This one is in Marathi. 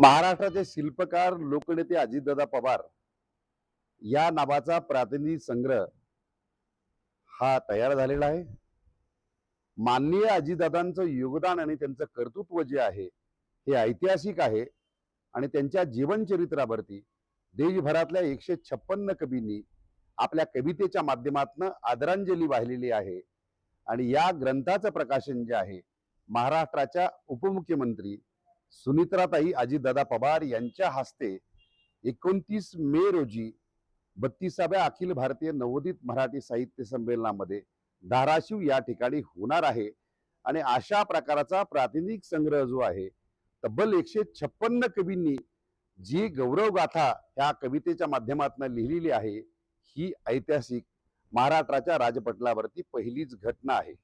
महाराष्ट्राचे शिल्पकार लोकनेते अजितदादा पवार या नावाचा प्रातिनिधिक संग्रह हा तयार झालेला आहे। माननीय अजितदादांचं योगदान आणि त्यांचं कर्तृत्व जे आहे हे ऐतिहासिक आहे आणि त्यांच्या जीवनचरित्रावरती देशभरातल्या 156 कवींनी आपल्या कवितेच्या माध्यमातून आदरांजली वाहिलेली आहे। आणि या ग्रंथाचं प्रकाशन जे आहे महाराष्ट्राच्या उपमुख्यमंत्री सुनित्राताई अजितदादा पवार यांच्या हस्ते 29 मे रोजी 32व्या अखिल भारतीय नवोदित मराठी साहित्य संमेलनामध्ये धाराशिव या ठिकाणी होणार आहे। आणि अशा प्रकारचा प्रातिनिधिक संग्रह जो आहे तब्बल 156 कवींनी जी गौरवगाथा ह्या कवितेच्या माध्यमातून लिहिलेली आहे ही ऐतिहासिक महाराष्ट्राच्या राजपटलावरती पहिलीच घटना आहे।